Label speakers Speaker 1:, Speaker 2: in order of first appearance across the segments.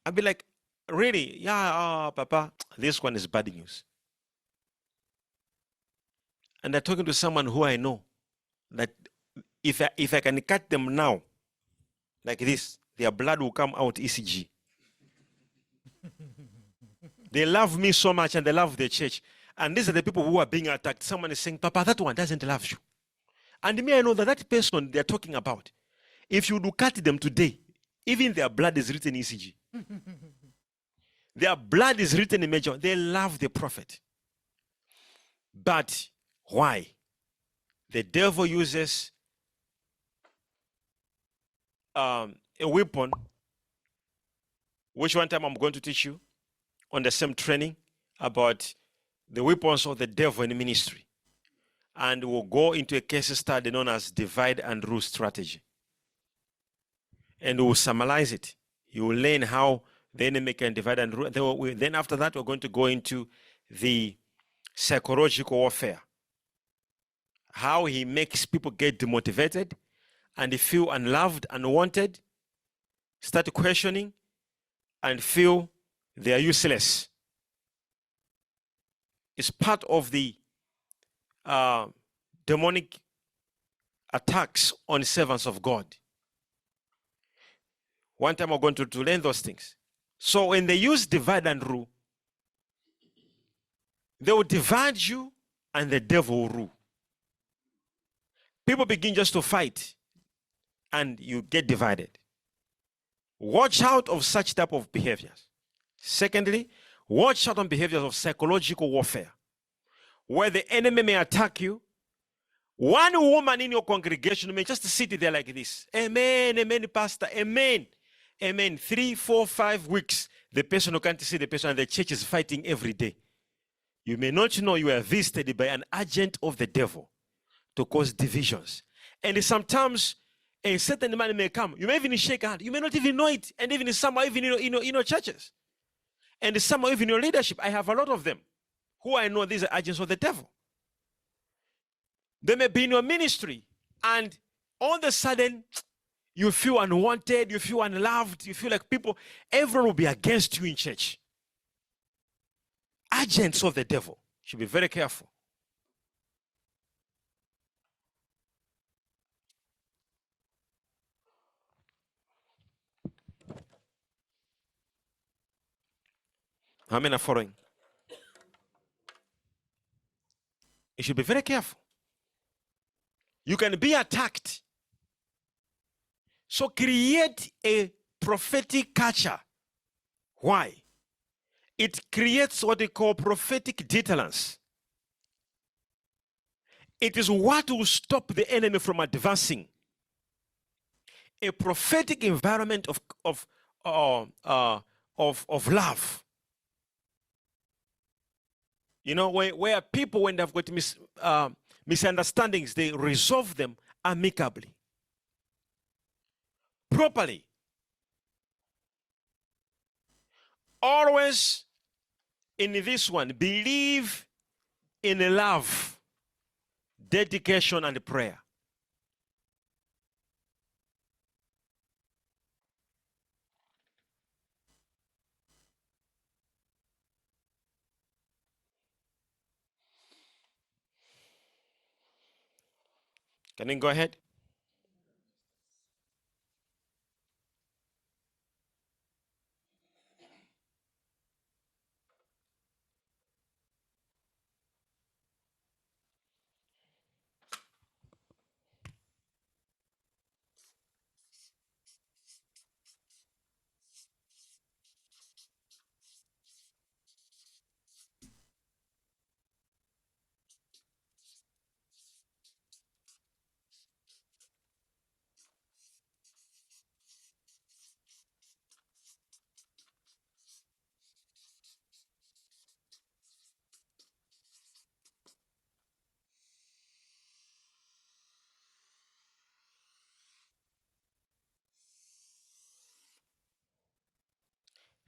Speaker 1: I'd be like, really? Yeah, Papa, this one is bad news. And they're talking to someone who I know that if I can cut them now, like this, their blood will come out ECG. They love me so much and they love the church. And these are the people who are being attacked. Someone is saying, Papa, that one doesn't love you. And me, I know that that person they're talking about, if you do cut them today, even their blood is written in ECG. Their blood is written in Major1. They love the prophet. But why? The devil uses a weapon, which one time I'm going to teach you on the same training about the weapons of the devil in ministry. And we'll go into a case study known as divide and rule strategy. And we'll summarize it. You will learn how the enemy can divide and rule. Then after that, we're going to go into the psychological warfare. How he makes people get demotivated and they feel unloved, unwanted, start questioning, and feel they are useless. It's part of the demonic attacks on servants of God. One time we're going to learn those things. So when they use divide and rule, they will divide you and the devil will rule. People begin just to fight and you get divided. Watch out of such type of behaviors. Secondly, watch out on behaviors of psychological warfare, where the enemy may attack you. One woman in your congregation may just sit there like this. Amen, amen, pastor, amen, amen. 3, 4, 5 weeks, the person who can't see the person and the church is fighting every day. You may not know you are visited by an agent of the devil to cause divisions. And sometimes a certain man may come. You may even shake a hand. You may not even know it. And even somehow, even in your churches. And somehow, even your leadership. I have a lot of them who I know these are agents of the devil. They may be in your ministry. And all of a sudden, you feel unwanted. You feel unloved. You feel like people, everyone will be against you in church. Agents of the devil. You should be very careful. How many are following? You should be very careful. You can be attacked. So create a prophetic culture. Why? It creates what they call prophetic deterrence. It is what will stop the enemy from advancing. A prophetic environment of love. You know, where people, when they've got misunderstandings, they resolve them amicably, properly. Always in this one, believe in love, dedication, and prayer. Can you go ahead?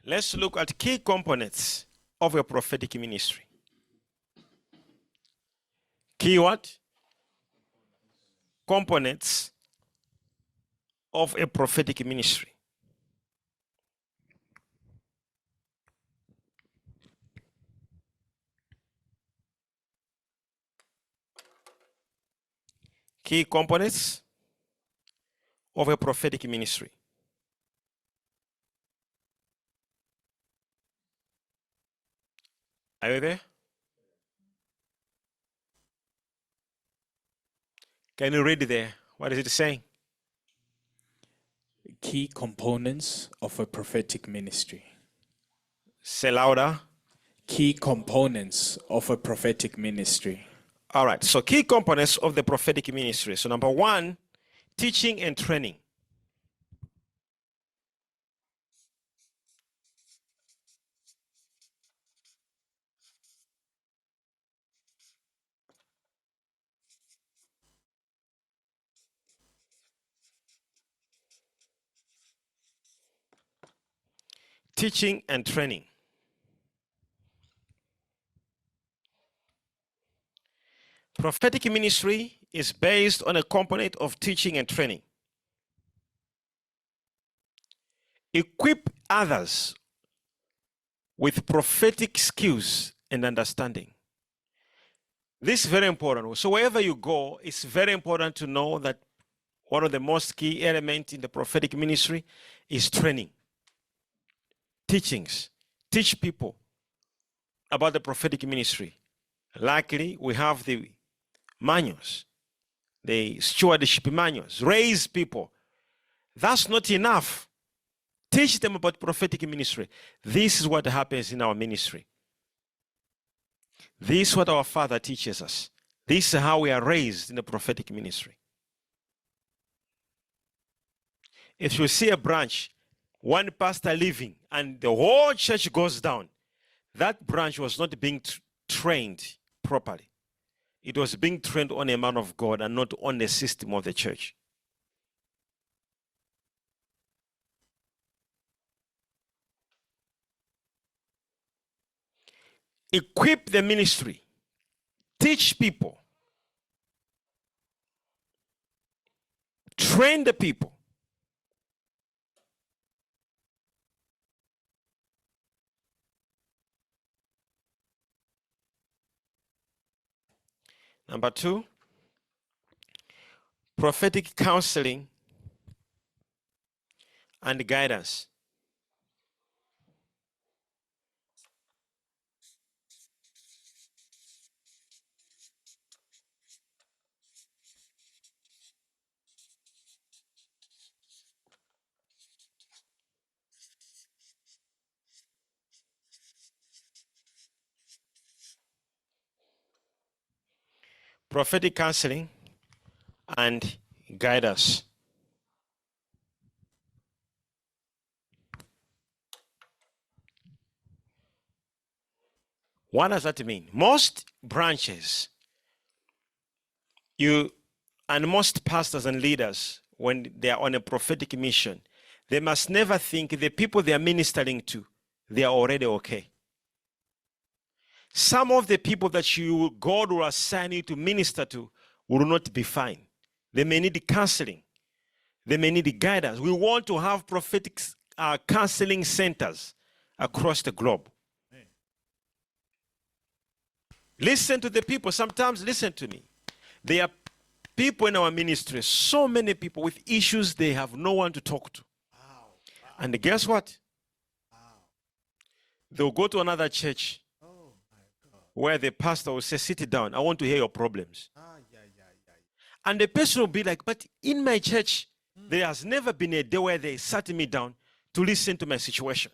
Speaker 1: Let's look at key components of a prophetic ministry. Key what? Components of a prophetic ministry. Key components of a prophetic ministry. Are you there? Can you read there? What is it saying?
Speaker 2: Key components of a prophetic ministry.
Speaker 1: Say louder.
Speaker 2: Key components of a prophetic ministry.
Speaker 1: All right. So key components of the prophetic ministry. So number one, teaching and training. Teaching and training. Prophetic ministry is based on a component of teaching and training. Equip others with prophetic skills and understanding. This is very important. So wherever you go, it's very important to know that one of the most key elements in the prophetic ministry is training. Teachings. Teach people about the prophetic ministry. Likely, we have the manuals, the stewardship manuals. Raise people. That's not enough. Teach them about prophetic ministry. This is what happens in our ministry. This is what our Father teaches us. This is how we are raised in the prophetic ministry. If you see a branch, one pastor leaving, and the whole church goes down, that branch was not being trained properly. It was being trained on a man of God and not on the system of the church. Equip the ministry. Teach people. Train the people. Number two, prophetic counseling and guidance. Prophetic counseling and guidance. What does that mean? Most branches, and most pastors and leaders, when they are on a prophetic mission, they must never think the people they are ministering to, they are already okay. Some of the people that God will assign you to minister to will not be fine. They may need counseling. They may need guidance. We want to have prophetic counseling centers across the globe. Listen to the people. Sometimes listen to me. There are people in our ministry, so many people with issues, they have no one to talk to. And guess what? They'll go to another church where the pastor will say, sit down, I want to hear your problems. And the person will be like, but in my church, there has never been a day where they sat me down to listen to my situation.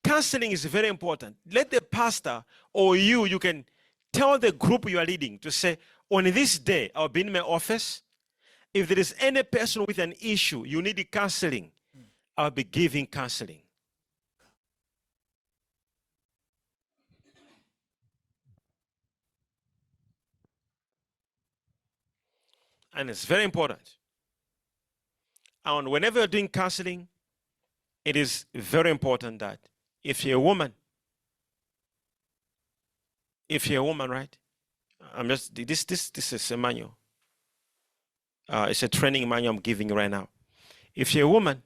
Speaker 1: Counseling is very important. Let the pastor or you can tell the group you are leading to say, on this day, I'll be in my office. If there is any person with an issue, you need counseling, I'll be giving counseling. And it's very important. And whenever you're doing counseling, it is very important that if you're a woman, right? This is a manual. It's a training manual I'm giving right now. If you're a woman,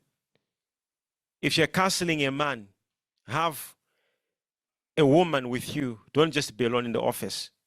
Speaker 1: if you're counseling a man, have a woman with you. Don't just be alone in the office.